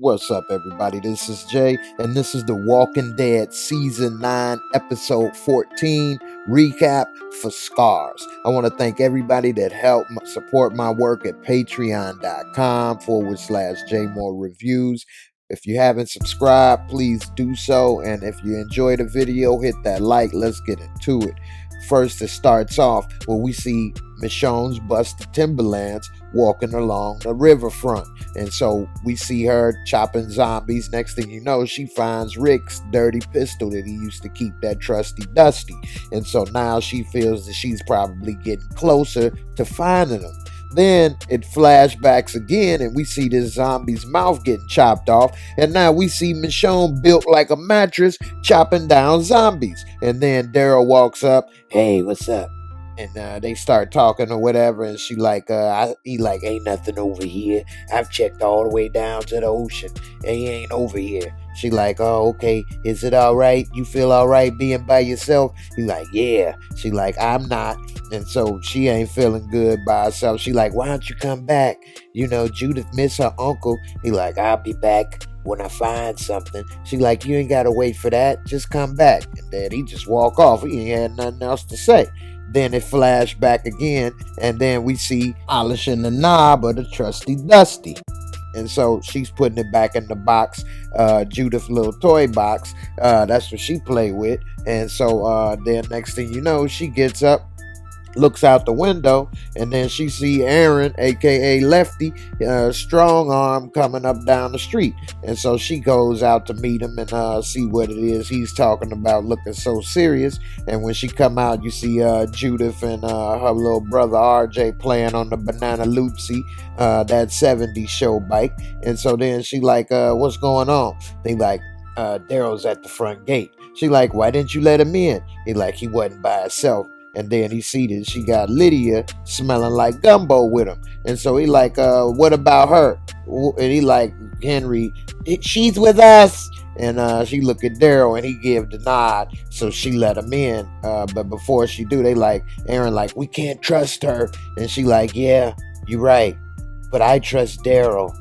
What's up, everybody? This is Jay, and this is The Walking Dead Season 9, Episode 14 recap for Scars. I want to thank everybody that helped support my work at patreon.com/Jaymoorereviews. If you haven't subscribed, please do so. And if you enjoyed the video, hit that like. Let's get into it. First, it starts off where we see Michonne's busted Timberlands walking along the riverfront. And so we see her chopping zombies. Next thing you know, she finds Rick's dirty pistol that he used to keep, that trusty dusty. And so now she feels that she's probably getting closer to finding him. Then it flashbacks again, and we see this zombie's mouth getting chopped off. And now we see Michonne built like a mattress chopping down zombies. And then Daryl walks up. Hey, what's up? And they start talking or whatever, and he like, ain't nothing over here. I've checked all the way down to the ocean, and he ain't over here. She like, oh, okay, is it all right? You feel all right being by yourself? He like, yeah. She like, I'm not. And so she ain't feeling good by herself. She like, why don't you come back? You know, Judith miss her uncle. He like, I'll be back when I find something. She like, you ain't gotta wait for that. Just come back. And then he just walk off. He ain't had nothing else to say. Then it flashed back again, and then we see polishing the knob of the trusty dusty. And so she's putting it back in the box, Judith's little toy box. That's what she play with. And so then next thing you know, she gets up, looks out the window, and then she see Aaron, aka Lefty, strong arm coming up down the street. And so she goes out to meet him and see what it is he's talking about, looking so serious. And when she come out, you see Judith and her little brother RJ playing on the banana loopsy, that 70s show bike. And so then she like, what's going on? They like, Daryl's at the front gate. She like, why didn't you let him in? He like, he wasn't by himself. And then he see that she got Lydia smelling like gumbo with him. And so he like, what about her? And he like, Henry, she's with us. And she look at Daryl and he give the nod. So she let him in. But before she do, they like, Aaron like, we can't trust her. And she like, yeah, you're right. But I trust Daryl.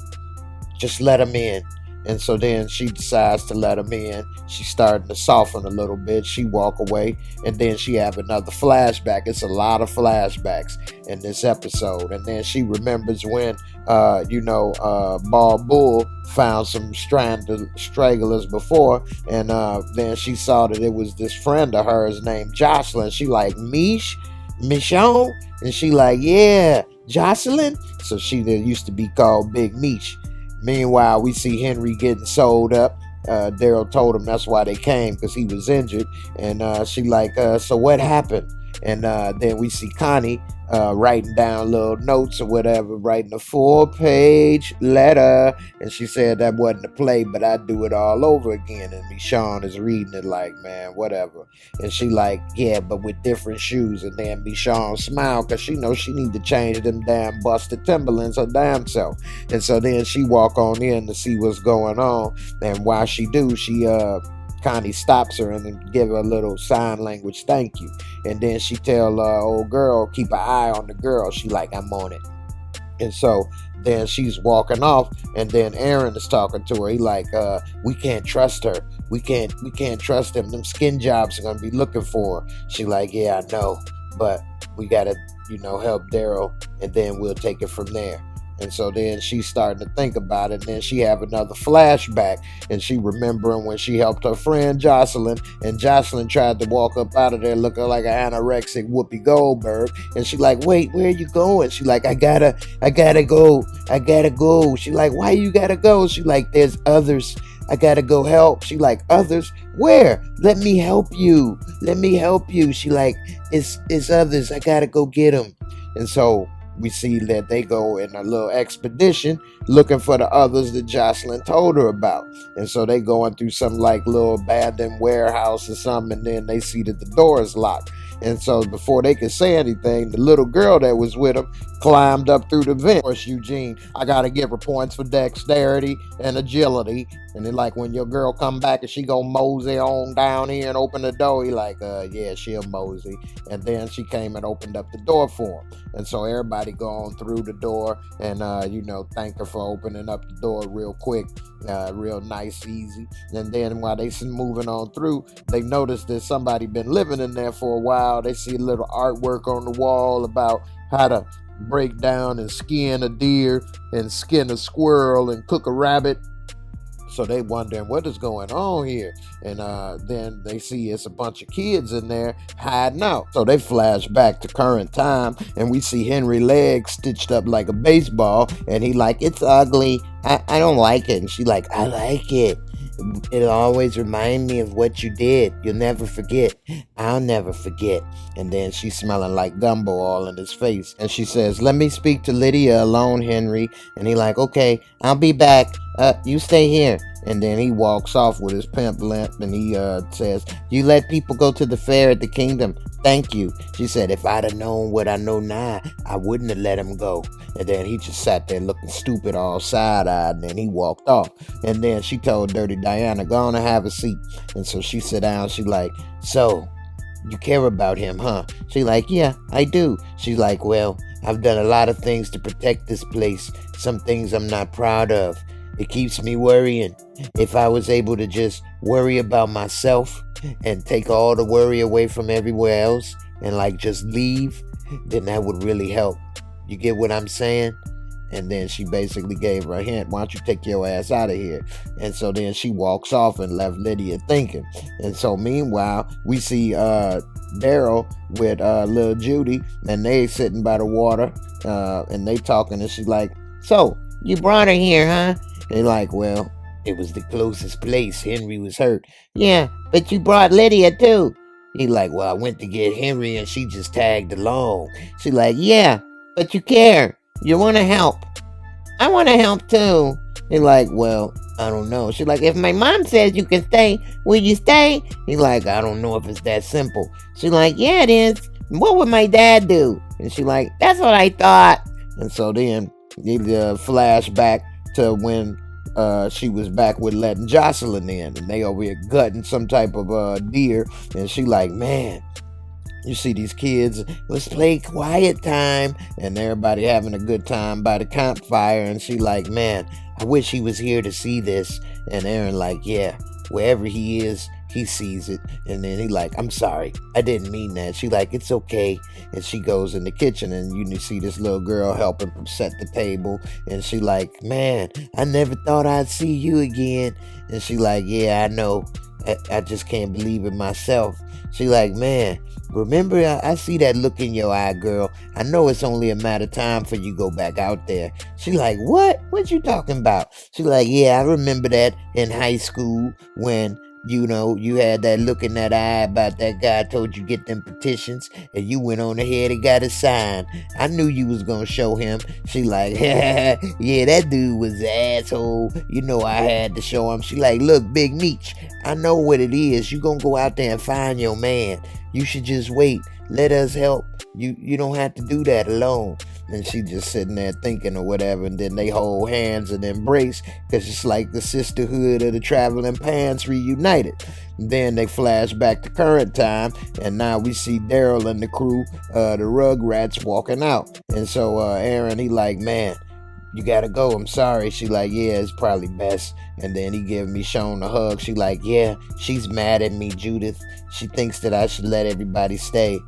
Just let him in. And so then she decides to let him in. She's starting to soften a little bit. She walk away, and then she have another flashback. It's a lot of flashbacks in this episode. And then she remembers when, Bald Bull found some stragglers before, and then she saw that it was this friend of hers named Jocelyn. She like, Michonne? And she like, yeah, Jocelyn? So she used to be called Big Mish. Meanwhile, we see Henry getting sold up. Daryl told him that's why they came, because he was injured. And she like, so what happened? And then we see Connie writing down little notes or whatever, writing a 4-page letter. And she said that wasn't a play, but I'd do it all over again. And Michonne is reading it like, man, whatever. And she like, yeah, but with different shoes. And then Michonne smiled, because she knows she need to change them damn busted Timberlands her damn self. And so then she walk on in to see what's going on. And while she do, she Connie stops her and give her a little sign language thank you. And then she tell old girl, keep an eye on the girl. She like, I'm on it. And so then she's walking off, and then Aaron is talking to her. He like, we can't trust her. We can't trust them. Them skin jobs are gonna be looking for her. She like, yeah, I know, but we gotta, help Daryl, and then we'll take it from there. And so then she's starting to think about it. And then she have another flashback. And she remembering when she helped her friend Jocelyn. And Jocelyn tried to walk up out of there looking like an anorexic Whoopi Goldberg. And she like, wait, where are you going? She like, I gotta go. She like, why you gotta go? She like, there's others. I gotta go help. She like, others? Where? Let me help you. She like, it's others. I gotta go get them. And so we see that they go in a little expedition looking for the others that Jocelyn told her about. And so they going through some like little abandoned warehouse or something, and then they see that the door is locked. And so before they could say anything, the little girl that was with him climbed up through the vent. Of course, Eugene, I gotta give her points for dexterity and agility. And then like when your girl come back and she go mosey on down here and open the door, he like, yeah, she'll mosey. And then she came and opened up the door for him. And so everybody going through the door and thank her for opening up the door real quick, real nice, easy. And then while they moving on through, they notice that somebody been living in there for a while. They see a little artwork on the wall about how to break down and skin a deer and skin a squirrel and cook a rabbit. So they wondering what is going on here. And then they see it's a bunch of kids in there hiding out. So they flash back to current time and we see Henry legs stitched up like a baseball. And he like, it's ugly. I don't like it. And she like, I like it. It'll always remind me of what you did. You'll never forget. I'll never forget. And then she's smelling like gumbo all in his face. And she says, let me speak to Lydia alone, Henry. And he like, okay, I'll be back. You stay here. And then he walks off with his pimp limp and he says, you let people go to the fair at the kingdom. Thank you. She said, if I'd have known what I know now, I wouldn't have let him go. And then he just sat there looking stupid, all side-eyed, and then he walked off. And then she told Dirty Diana, go on and have a seat. And so she sat down. She like, so you care about him, huh? She like, yeah, I do. She's like, well, I've done a lot of things to protect this place. Some things I'm not proud of. It keeps me worrying. If I was able to just worry about myself and take all the worry away from everywhere else and like just leave, then that would really help. You get what I'm saying? And then she basically gave her a hint. Why don't you take your ass out of here? And so then she walks off and left Lydia thinking. And so meanwhile, we see Daryl with little Judy and they sitting by the water and they talking and she's like, so you brought her here, huh? They like, well, it was the closest place. Henry was hurt. Yeah, but you brought Lydia too. He like, well, I went to get Henry and she just tagged along. She like, yeah, but you care. You want to help. I want to help too. He like, well, I don't know. She like, if my mom says you can stay, will you stay? He like, I don't know if it's that simple. She like, yeah, it is. What would my dad do? And she like, that's what I thought. And so then he flashback to when she was back with letting Jocelyn in and they over here gutting some type of deer and she like, man, you see these kids, let's play quiet time, and everybody having a good time by the campfire, and she like, man, I wish he was here to see this. And Aaron like, yeah, wherever he is, he sees it. And then he like, I'm sorry, I didn't mean that. She like, it's okay. And she goes in the kitchen and you see this little girl helping set the table. And she like, man, I never thought I'd see you again. And she like, yeah, I know. I just can't believe it myself. She like, man, remember, I see that look in your eye, girl. I know it's only a matter of time for you go back out there. She like, what? What you talking about? She like, yeah, I remember that in high school when, you had that look in that eye about that guy told you get them petitions and you went on ahead and got a sign. I knew you was gonna show him. She like, yeah, that dude was an asshole. I had to show him. She like, look, Big Meech, I know what it is. You gonna go out there and find your man. You should just wait. Let us help. You don't have to do that alone. And she just sitting there thinking or whatever, and then they hold hands and embrace because it's like the sisterhood of the traveling pants reunited. And then they flash back to current time, and now we see Daryl and the crew, the Rugrats, walking out. And so Aaron, he like, man, you gotta go, I'm sorry. She like, yeah, it's probably best. And then he give Michonne a hug. She like, yeah, she's mad at me, Judith. She thinks that I should let everybody stay.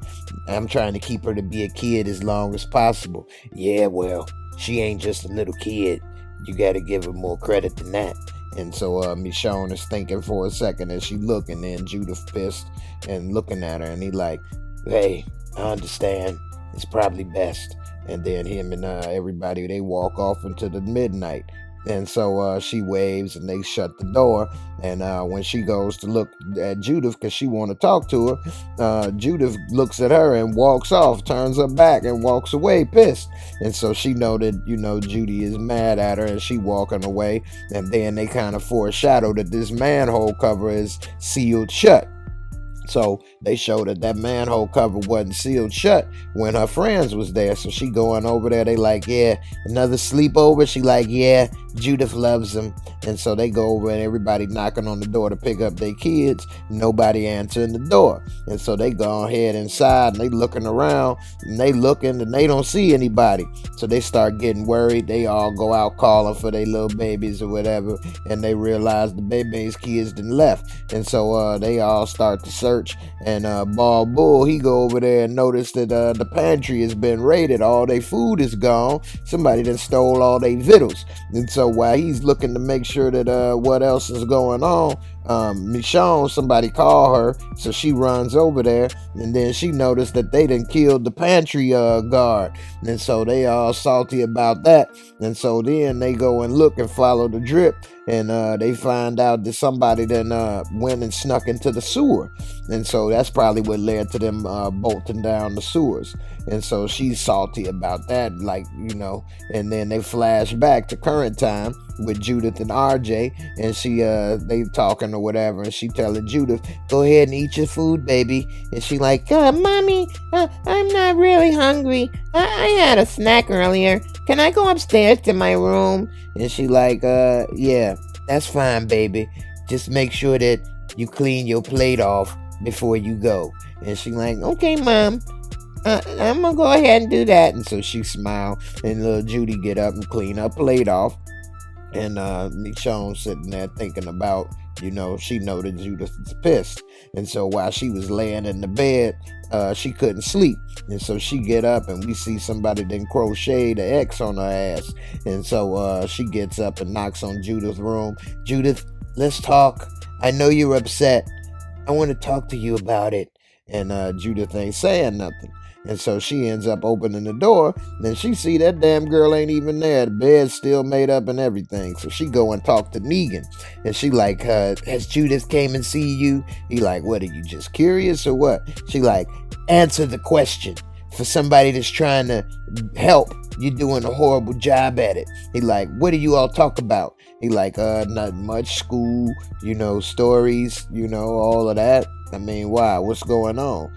I'm trying to keep her to be a kid as long as possible. Yeah, well, she ain't just a little kid. You gotta give her more credit than that. And so Michonne is thinking for a second as she look, and then Judith pissed and looking at her, and he like, hey, I understand. It's probably best. And then him and everybody, they walk off into the midnight. And so she waves and they shut the door. And when she goes to look at Judith because she want to talk to her, Judith looks at her and walks off, turns her back and walks away pissed. And so she know that, Judy is mad at her and she walking away. And then they kind of foreshadow that this manhole cover is sealed shut. So they showed that manhole cover wasn't sealed shut when her friends was there. So she going over there. They like, yeah, another sleepover. She like, yeah, Judith loves him. And so they go over and everybody knocking on the door to pick up their kids. Nobody answering the door. And so they go ahead inside and they looking around and they looking and they don't see anybody. So they start getting worried. They all go out calling for their little babies or whatever. And they realize the baby's kids done left. And so they all start to search. And Bald Bull, he go over there and notice that the pantry has been raided. All their food is gone. Somebody done stole all their victuals. And so while he's looking to make sure that what else is going on, Michonne, somebody called her, so she runs over there, and then she noticed that they done killed the pantry guard, and so they all salty about that. And so then they go and look and follow the drip, and they find out that somebody then went and snuck into the sewer, and so that's probably what led to them bolting down the sewers. And so she's salty about that, like, you know. And then they flash back to current time with Judith and RJ, and they talking or whatever, and she telling Judith, go ahead and eat your food, baby. And she like, mommy, I'm not really hungry. I had a snack earlier. Can I go upstairs to my room? And she like, yeah, that's fine, baby. Just make sure that you clean your plate off before you go. And she like, okay, Mom. I'm gonna go ahead and do that. And so she smiled, and little Judy get up and clean her plate off. And Michonne sitting there thinking about, you know, she know that Judith is pissed. And so while she was laying in the bed, she couldn't sleep. And so she get up and we see somebody then crochet the X on her ass. And so she gets up and knocks on Judith's room. Judith, let's talk. I know you're upset. I want to talk to you about it. And Judith ain't saying nothing. And so she ends up opening the door. Then she see that damn girl ain't even there. The bed's still made up and everything. So she go and talk to Negan. And she like, has Judith came and see you? He like, what, are you just curious or what? She like, answer the question. For somebody that's trying to help, you're doing a horrible job at it. He like, what do you all talk about? He like, not much, school, you know, stories, you know, all of that. I mean, why? What's going on?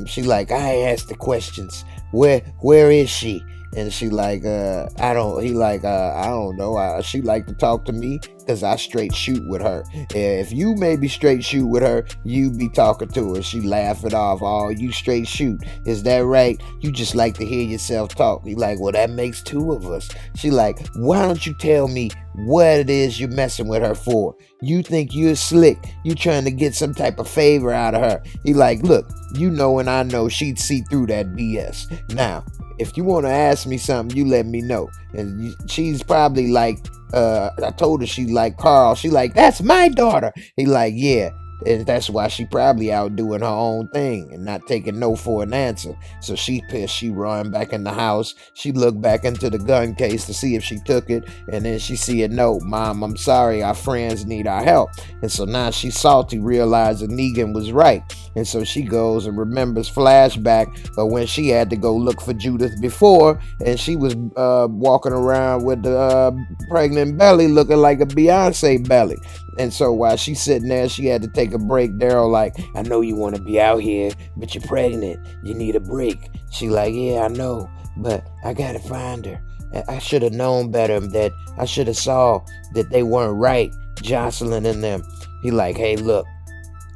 She like, I asked the questions. Where is she? And she like, I don't know. She like to talk to me because I straight shoot with her. If you maybe straight shoot with her, you be talking to her. She laugh it off. Oh, you straight shoot. Is that right? You just like to hear yourself talk. He like, well, that makes two of us. She like, why don't you tell me what it is you're messing with her for? You think you're slick. You trying to get some type of favor out of her. He like, look, you know and I know she'd see through that BS. Now, if you want to ask me something, you let me know. And she's probably like, I told her she like Carl. She like, that's my daughter. He like, yeah. And that's why she probably out doing her own thing and not taking no for an answer. So she pissed. She run back in the house. She looked back into the gun case to see if she took it. And then she see a note. Mom, I'm sorry. Our friends need our help. And so now she's salty, realizing Negan was right. And so she goes and remembers flashback of when she had to go look for Judith before. And she was walking around with the pregnant belly looking like a Beyonce belly. And so while she's sitting there, she had to take a break. Daryl like, I know you want to be out here, but you're pregnant. You need a break. She like, yeah, I know, but I got to find her. I should have known better. That I should have saw that they weren't right, Jocelyn and them. He like, hey, look,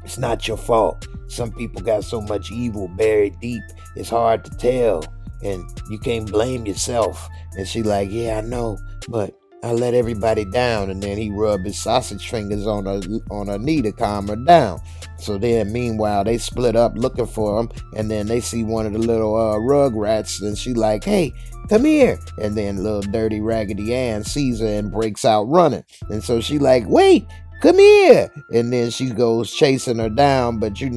it's not your fault. Some people got so much evil buried deep, it's hard to tell. And you can't blame yourself. And she like, yeah, I know, but I let everybody down. And then he rubbed his sausage fingers on her knee to calm her down. So then meanwhile they split up looking for him, and then they see one of the little rug rats, and she like, hey, come here. And then little dirty Raggedy Ann sees her and breaks out running. And so she like, wait, come here. And then she goes chasing her down, but she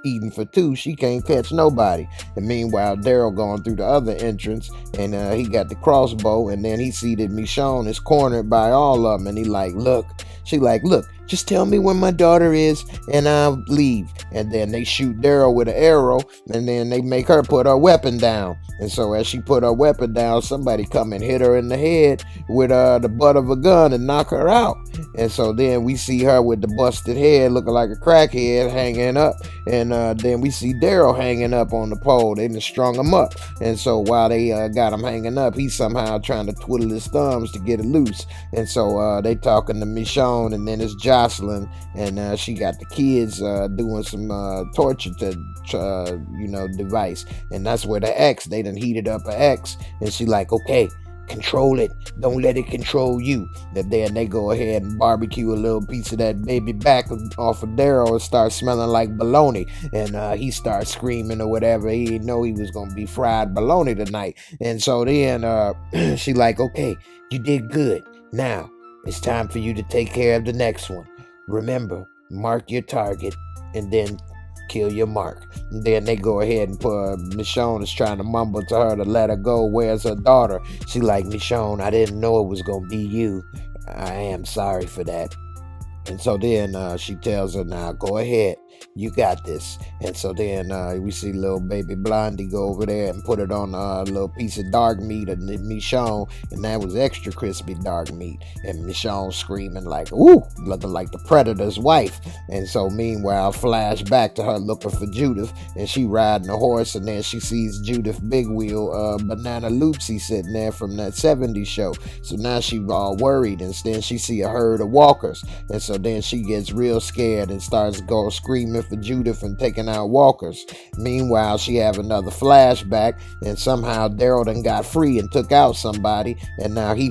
eating for two, she can't catch nobody. And meanwhile Daryl going through the other entrance, and he got the crossbow, and then he see that Michonne is cornered by all of them, and he like, look. She like, look, Just tell me where my daughter is and I'll leave. And then they shoot Daryl with an arrow, and then they make her put her weapon down. And so as she put her weapon down, somebody come and hit her in the head with the butt of a gun and knock her out. And so then we see her with the busted head looking like a crackhead hanging up. And then we see Daryl hanging up on the pole. They done strung him up. And so while they got him hanging up, he's somehow trying to twiddle his thumbs to get it loose. And so they talking to Michonne, and then it's Jocelyn, and she got the kids doing some torture to device. And that's where the X, they done heated up an X, and she like, okay, control it, don't let it control you. Then they go ahead and barbecue a little piece of that baby back off of Daryl and start smelling like bologna, and he starts screaming or whatever. He didn't know he was gonna be fried bologna tonight. And so then she like, okay, you did good. Now it's time for you to take care of the next one. Remember, mark your target and then kill your mark. And then they go ahead and put Michonne is trying to mumble to her to let her go. Where's her daughter? She like, Michonne, I didn't know it was gonna be you. I am sorry for that. And so then she tells her, now go ahead, you got this. And so then we see little baby Blondie go over there and put it on a little piece of dark meat of Michonne, and that was extra crispy dark meat. And Michonne screaming like, ooh, looking like the Predator's wife. And so meanwhile, flash back to her looking for Judith, and she riding a horse, and then she sees Judith Big Wheel Banana Loopsy sitting there from that 70s show. So now she all worried, and then she see a herd of walkers. And so then she gets real scared and starts screaming for Judith and taking out walkers. Meanwhile, she have another flashback, and somehow Daryl done got free and took out somebody, and now he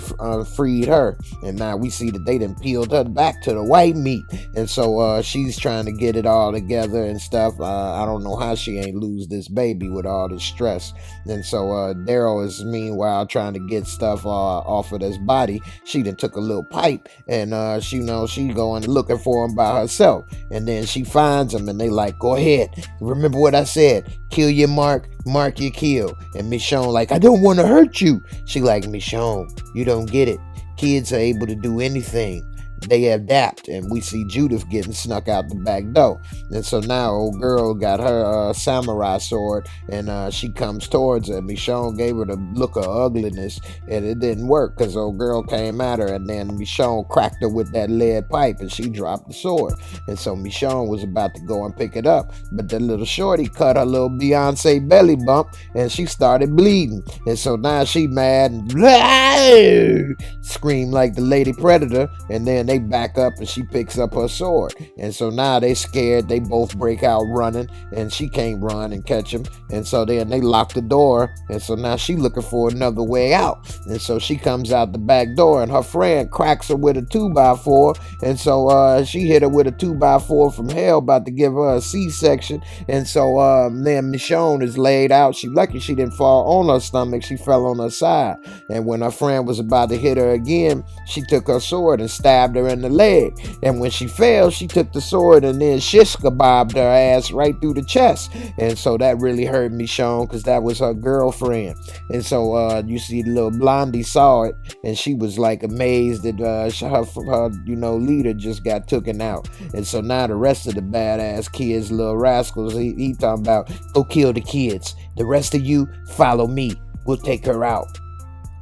freed her. And now we see that they done peeled her back to the white meat. And so she's trying to get it all together and stuff. I don't know how she ain't lose this baby with all this stress. And so Daryl is meanwhile trying to get stuff off of this body. She done took a little pipe, and she going looking for him by herself. And then she finds him, and they like, go ahead, remember what I said, kill your mark your kill. And Michonne like, I don't want to hurt you. She like, Michonne, you don't get it. Kids are able to do anything. They adapt. And we see Judith getting snuck out the back door. And so now old girl got her samurai sword, and she comes towards her. Michonne gave her the look of ugliness, and it didn't work because old girl came at her, and then Michonne cracked her with that lead pipe, and she dropped the sword. And so Michonne was about to go and pick it up, but the little shorty cut her little Beyonce belly bump, and she started bleeding. And so now she mad and screamed like the Lady Predator, and then they back up, and she picks up her sword. And so now they scared. They both break out running, and she can't run and catch him. And so then they lock the door, and so now she looking for another way out. And so she comes out the back door, and her friend cracks her with a 2x4. And so she hit her with a 2x4 from hell, about to give her a C-section. And so then Michonne is laid out. She lucky she didn't fall on her stomach. She fell on her side. And when her friend was about to hit her again, she took her sword and stabbed her in the leg. And when she fell, she took the sword and then shish kebabbed her ass right through the chest. And so that really hurt Michonne, because that was her girlfriend. And so you see the little Blondie saw it, and she was like amazed that her leader just got taken out. And so now the rest of the badass kids, little rascals, he talking about, go kill the kids. The rest of you follow me. We'll take her out.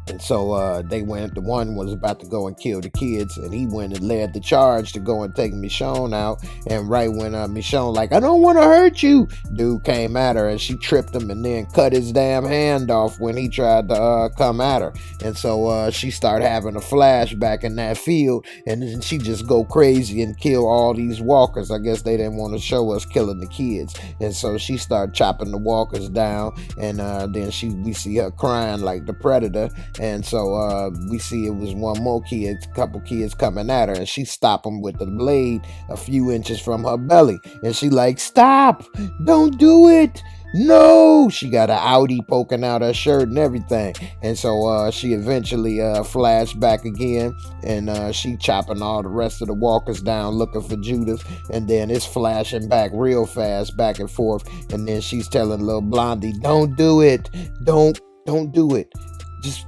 And so they went, the one was about to go and kill the kids, and he went and led the charge to go and take Michonne out. And right when Michonne like, I don't want to hurt you, dude came at her, and she tripped him and then cut his damn hand off when he tried to come at her. And so she started having a flashback in that field, and then she just go crazy and kill all these walkers. I guess they didn't want to show us killing the kids. And so she started chopping the walkers down, and then we see her crying like the Predator. And so we see it was one more kid, a couple kids coming at her, and she stopped them with the blade a few inches from her belly. And she like, stop, don't do it. No, she got an outie poking out her shirt and everything. And so she eventually flashed back again, and she chopping all the rest of the walkers down looking for Judith. And then it's flashing back real fast, back and forth. And then she's telling little Blondie, don't do it. Don't do it.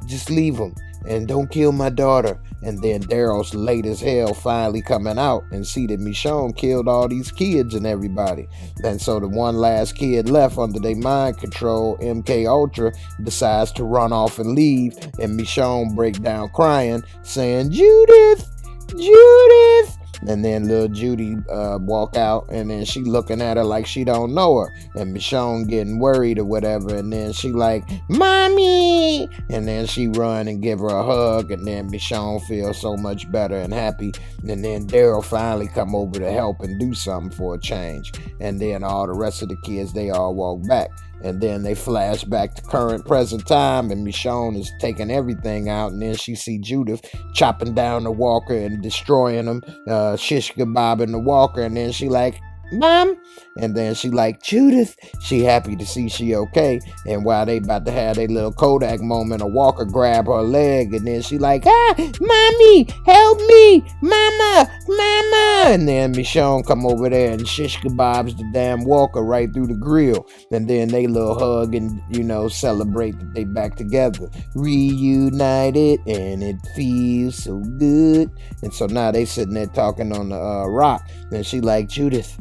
Just leave him. and don't kill my daughter. And then Daryl's late as hell finally coming out and see that Michonne killed all these kids and everybody. And so the one last kid left under their mind control, MK Ultra, decides to run off and leave, and Michonne break down crying, saying, Judith, Judith. And then little Judy walk out, and then she looking at her like she don't know her, and Michonne getting worried or whatever, and then she like, Mommy, and then she run and give her a hug, and then Michonne feels so much better and happy. And then Daryl finally come over to help and do something for a change, and then all the rest of the kids, they all walk back. And then they flash back to current present time, and Michonne is taking everything out, and then she see Judith chopping down the walker and destroying them, shish kebabbing the walker, and then she like, Mom, and then she like, Judith. She happy to see she okay, and while they about to have their little Kodak moment, a walker grab her leg, and then she like, Mommy, help me, Mama, Mama, and then Michonne come over there and shish kebabs the damn walker right through the grill, and then they little hug and, celebrate that they back together, reunited, and it feels so good. And so now they sitting there talking on the rock, and she like, Judith,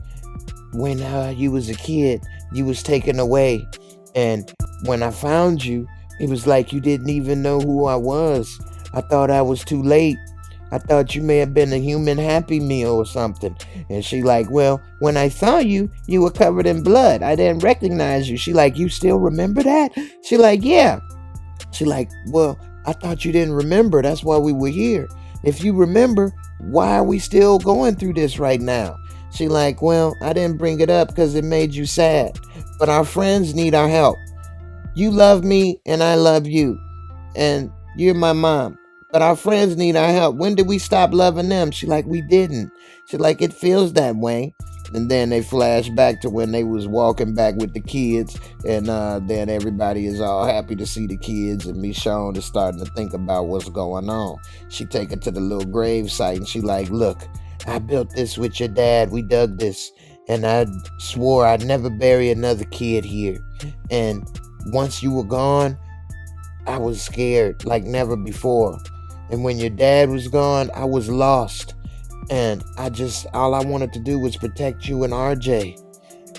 when you was a kid, you was taken away, and when I found you, it was like you didn't even know who I was. I thought I was too late. I thought you may have been a human Happy Meal or something. And she like, well, when I saw you, you were covered in blood. I didn't recognize you. She like, you still remember that? She like, yeah. She like, well, I thought you didn't remember. That's why we were here. If you remember, why are we still going through this right now? She like, well, I didn't bring it up because it made you sad, but our friends need our help. You love me and I love you, and you're my mom, but our friends need our help. When did we stop loving them? She like, we didn't. She like, it feels that way. And then they flash back to when they was walking back with the kids, and then everybody is all happy to see the kids, and Michonne is starting to think about what's going on. She take it to the little grave site, and she like, look, I built this with your dad. We dug this, and I swore I'd never bury another kid here. And once you were gone, I was scared like never before. And when your dad was gone, I was lost. And all I wanted to do was protect you and RJ.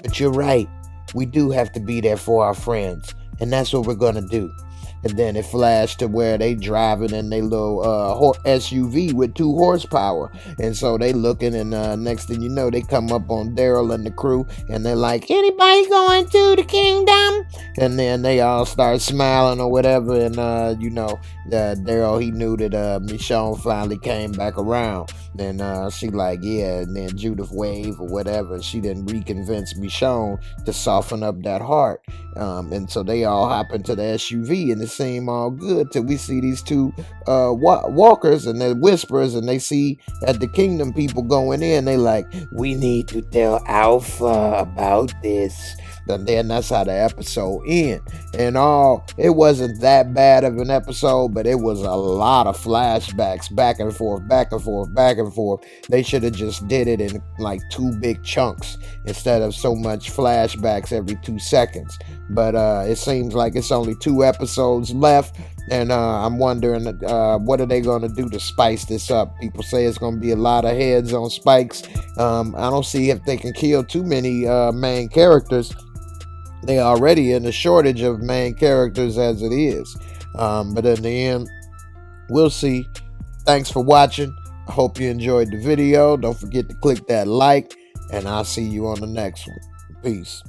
But you're right. We do have to be there for our friends. And that's what we're going to do. And then it flashed to where they driving in their little SUV with 2 horsepower. And so they looking, and next thing you know, they come up on Daryl and the crew, and they're like, anybody going to the kingdom? And then they all start smiling or whatever. And, Daryl, he knew that Michonne finally came back around. And she like, yeah. And then Judith wave or whatever. She didn't reconvince Michonne to soften up that heart. And so they all hop into the SUV, and it seemed all good till we see these 2 walkers and the whisperers, and they see at the kingdom people going in. They like, we need to tell Alpha about this. And then that's how the episode end. And it wasn't that bad of an episode, but it was a lot of flashbacks, back and forth, back and forth, back and forth. They should have just did it in like 2 big chunks instead of so much flashbacks every 2 seconds. But it seems like it's only 2 episodes left, and I'm wondering what are they going to do to spice this up. People say it's going to be a lot of heads on spikes. I don't see if they can kill too many main characters. They already in a shortage of main characters as it is. But in the end, we'll see. Thanks for watching. I hope you enjoyed the video. Don't forget to click that like, and I'll see you on the next one. Peace.